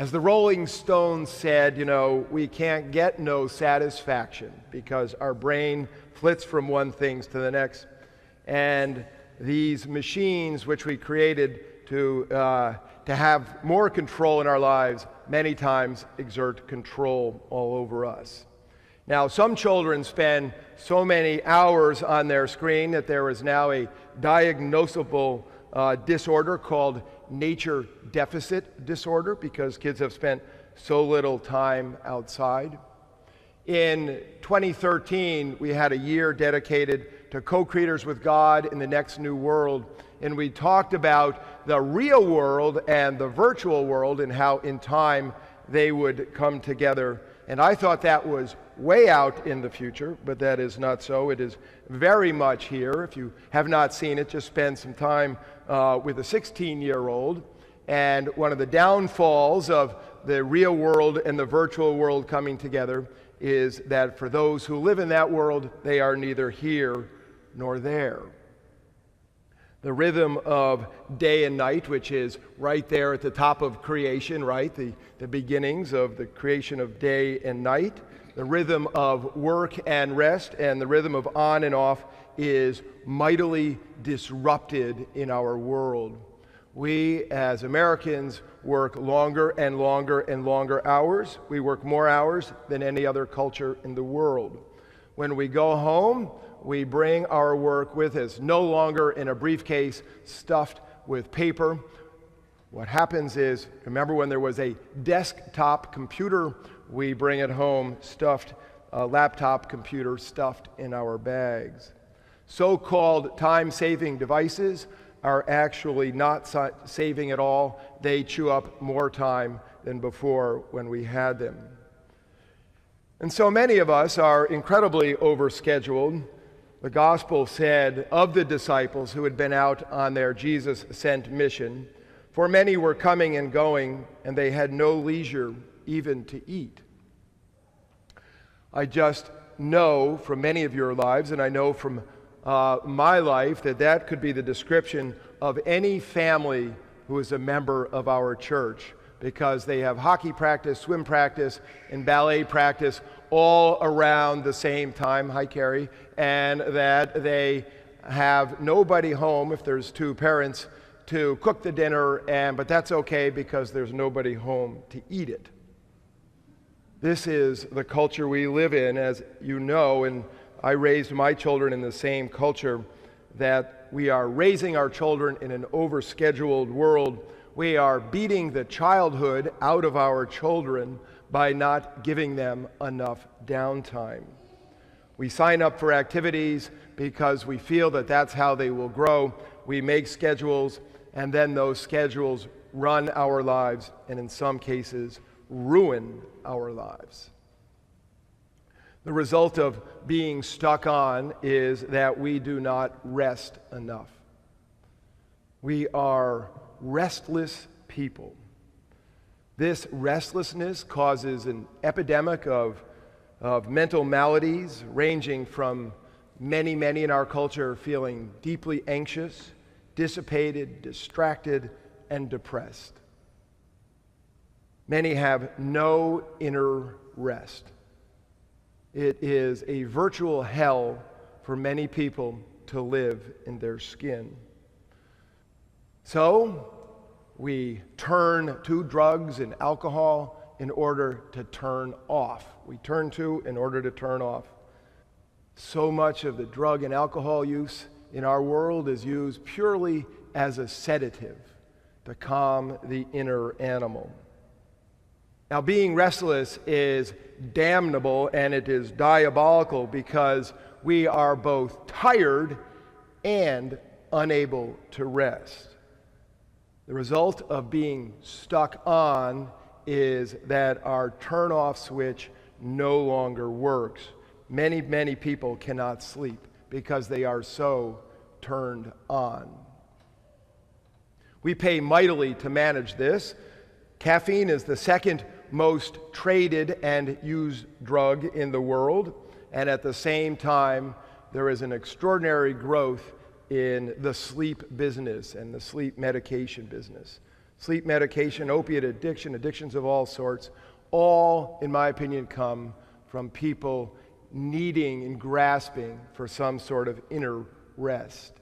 As the Rolling Stones said, we can't get no satisfaction because our brain flits from one thing to the next. And these machines which we created to have more control in our lives many times exert control all over us. Now, some children spend so many hours on their screen that there is now a diagnosable disorder called nature deficit disorder because kids have spent so little time outside. In 2013, we had a year dedicated to co-creators with God in the next new world, and we talked about the real world and the virtual world and how in time they would come together. And I thought that was way out in the future, but that is not so. It is very much here. If you have not seen it, just spend some time with a 16-year-old. And one of the downfalls of the real world and the virtual world coming together is that for those who live in that world, they are neither here nor there. The rhythm of day and night, which is right there at the top of creation, right? The beginnings of the creation of day and night. The rhythm of work and rest and the rhythm of on and off is mightily disrupted in our world. We, as Americans, work longer and longer and longer hours. We work more hours than any other culture in the world. When we go home, we bring our work with us, no longer in a briefcase stuffed with paper. What happens is, remember when there was a desktop computer, we bring it home stuffed, a laptop computer stuffed in our bags. So-called time-saving devices are actually not saving at all. They chew up more time than before when we had them. And so many of us are incredibly overscheduled. The gospel said of the disciples who had been out on their Jesus-sent mission, for many were coming and going, and they had no leisure even to eat. I just know from many of your lives, and I know from my life, that could be the description of any family who is a member of our church, because they have hockey practice, swim practice, and ballet practice all around the same time, hi Carrie, and that they have nobody home if there's two parents to cook the dinner, but that's okay because there's nobody home to eat it. This is the culture we live in, as you know, and I raised my children in the same culture, that we are raising our children in an overscheduled world. We are beating the childhood out of our children by not giving them enough downtime. We sign up for activities because we feel that that's how they will grow. We make schedules, and then those schedules run our lives, and in some cases, ruin our lives. The result of being stuck on is that we do not rest enough. We are restless people. This restlessness causes an epidemic of mental maladies, ranging from many in our culture feeling deeply anxious, dissipated, distracted, and depressed. Many have no inner rest. It is a virtual hell for many people to live in their skin. So we turn to drugs and alcohol in order to turn off. We turn to in order to turn off. So much of the drug and alcohol use in our world is used purely as a sedative to calm the inner animal. Now, being restless is damnable and it is diabolical because we are both tired and unable to rest. The result of being stuck on is that our turn-off switch no longer works. Many people cannot sleep because they are so turned on. We pay mightily to manage this. Caffeine is the second most traded and used drug in the world, and at the same time, there is an extraordinary growth in the sleep business and the sleep medication business. sleep medication, opiate addiction, addictions of all sorts, all, in my opinion, come from people needing and grasping for some sort of inner rest.